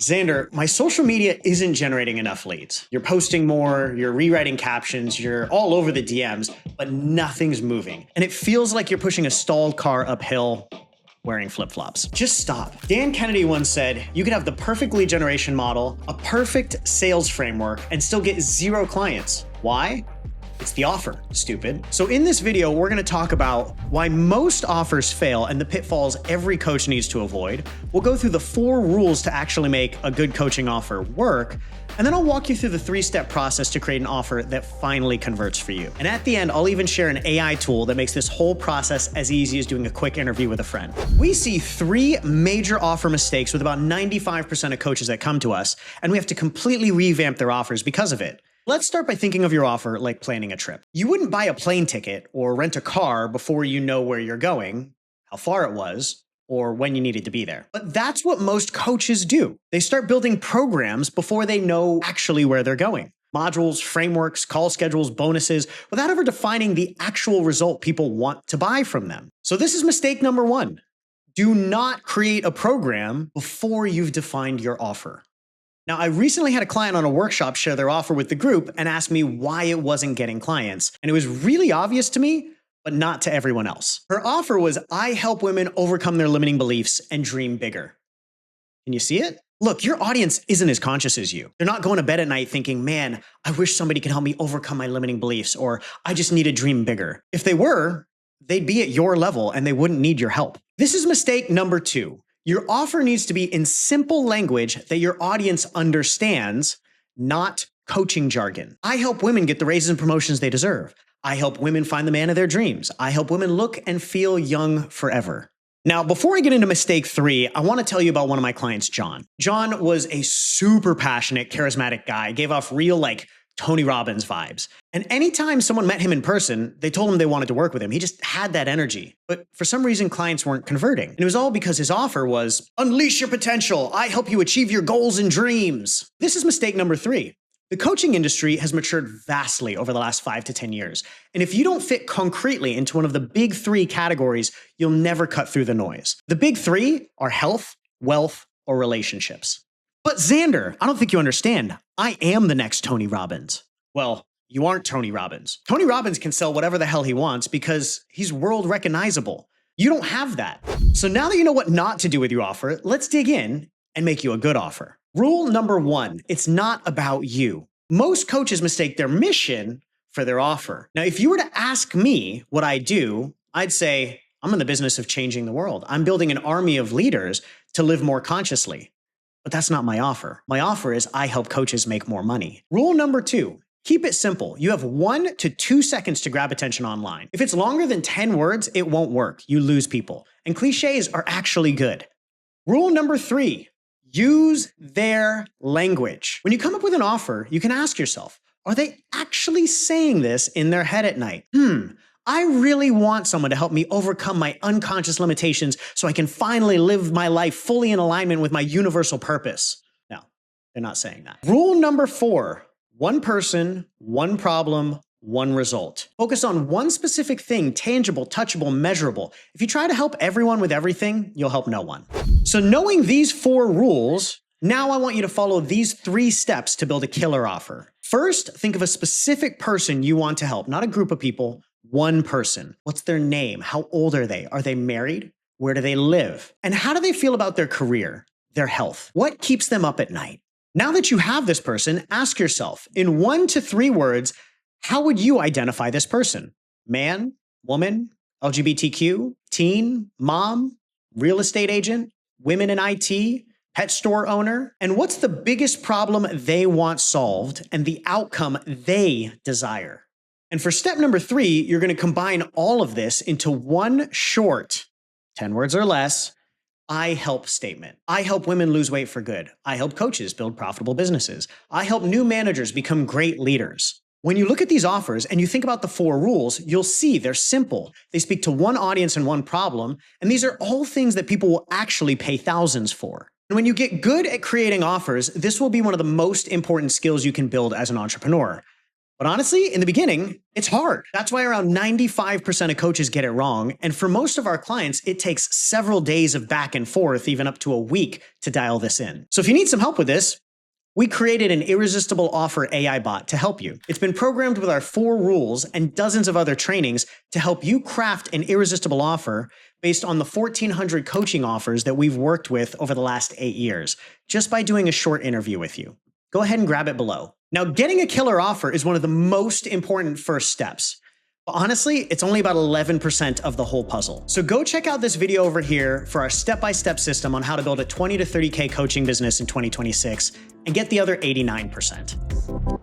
Xander, my social media isn't generating enough leads. You're posting more, you're rewriting captions, you're all over the DMs, but nothing's moving. And it feels like you're pushing a stalled car uphill wearing flip-flops. Just stop. Dan Kennedy once said, you could have the perfect lead generation model, a perfect sales framework, and still get 0 clients. Why? It's the offer, stupid. So in this video, we're gonna talk about why most offers fail and the pitfalls every coach needs to avoid. We'll go through the 4 rules to actually make a good coaching offer work. And then I'll walk you through the 3-step process to create an offer that finally converts for you. And at the end, I'll even share an AI tool that makes this whole process as easy as doing a quick interview with a friend. We see 3 major offer mistakes with about 95% of coaches that come to us, and we have to completely revamp their offers because of it. Let's start by thinking of your offer like planning a trip. You wouldn't buy a plane ticket or rent a car before you know where you're going, how far it was, or when you needed to be there. But that's what most coaches do. They start building programs before they know actually where they're going. Modules, frameworks, call schedules, bonuses, without ever defining the actual result people want to buy from them. So this is mistake number 1. Do not create a program before you've defined your offer. Now, I recently had a client on a workshop share their offer with the group and ask me why it wasn't getting clients. And it was really obvious to me, but not to everyone else. Her offer was, I help women overcome their limiting beliefs and dream bigger. Can you see it? Look, your audience isn't as conscious as you. They're not going to bed at night thinking, man, I wish somebody could help me overcome my limiting beliefs, or I just need to dream bigger. If they were, they'd be at your level and they wouldn't need your help. This is mistake number 2. Your offer needs to be in simple language that your audience understands, not coaching jargon. I help women get the raises and promotions they deserve. I help women find the man of their dreams. I help women look and feel young forever. Now, before I get into mistake 3, I want to tell you about one of my clients, John. John was a super passionate, charismatic guy, gave off real Tony Robbins vibes. And anytime someone met him in person, they told him they wanted to work with him. He just had that energy. But for some reason, clients weren't converting. And it was all because his offer was, unleash your potential. I help you achieve your goals and dreams. This is mistake number 3. The coaching industry has matured vastly over the last 5 to 10 years. And if you don't fit concretely into one of the big 3 categories, you'll never cut through the noise. The big 3 are health, wealth, or relationships. But Xander, I don't think you understand. I am the next Tony Robbins. Well, you aren't Tony Robbins. Tony Robbins can sell whatever the hell he wants because he's world recognizable. You don't have that. So now that you know what not to do with your offer, let's dig in and make you a good offer. Rule number 1, it's not about you. Most coaches mistake their mission for their offer. Now, if you were to ask me what I do, I'd say, I'm in the business of changing the world. I'm building an army of leaders to live more consciously. But that's not my offer. My offer is I help coaches make more money. Rule number 2, keep it simple. You have 1 to 2 seconds to grab attention online. If it's longer than 10 words, it won't work. You lose people. And cliches are actually good. Rule number 3, use their language. When you come up with an offer, you can ask yourself, are they actually saying this in their head at night? I really want someone to help me overcome my unconscious limitations so I can finally live my life fully in alignment with my universal purpose. No, they're not saying that. Rule number 4, 1 person, 1 problem, 1 result. Focus on 1 specific thing, tangible, touchable, measurable. If you try to help everyone with everything, you'll help no one. So knowing these 4 rules, now I want you to follow these 3 steps to build a killer offer. First, think of a specific person you want to help, not a group of people. 1 person. What's their name? How old are they? Are they married? Where do they live? And how do they feel about their career, their health? What keeps them up at night? Now that you have this person, ask yourself, in 1 to 3 words, how would you identify this person? Man, woman, LGBTQ, teen, mom, real estate agent, women in IT, pet store owner? And what's the biggest problem they want solved and the outcome they desire? And for step number 3, you're going to combine all of this into 1 short, 10 words or less, I help statement. I help women lose weight for good. I help coaches build profitable businesses. I help new managers become great leaders. When you look at these offers and you think about the 4 rules, you'll see they're simple. They speak to 1 audience and 1 problem. And these are all things that people will actually pay thousands for. And when you get good at creating offers, this will be one of the most important skills you can build as an entrepreneur. But honestly, in the beginning, it's hard. That's why around 95% of coaches get it wrong. And for most of our clients, it takes several days of back and forth, even up to a week, to dial this in. So if you need some help with this, we created an irresistible offer AI bot to help you. It's been programmed with our 4 rules and dozens of other trainings to help you craft an irresistible offer based on the 1,400 coaching offers that we've worked with over the last 8 years, just by doing a short interview with you. Go ahead and grab it below. Now, getting a killer offer is one of the most important first steps. But honestly, it's only about 11% of the whole puzzle. So go check out this video over here for our step-by-step system on how to build a 20 to 30K coaching business in 2026 and get the other 89%.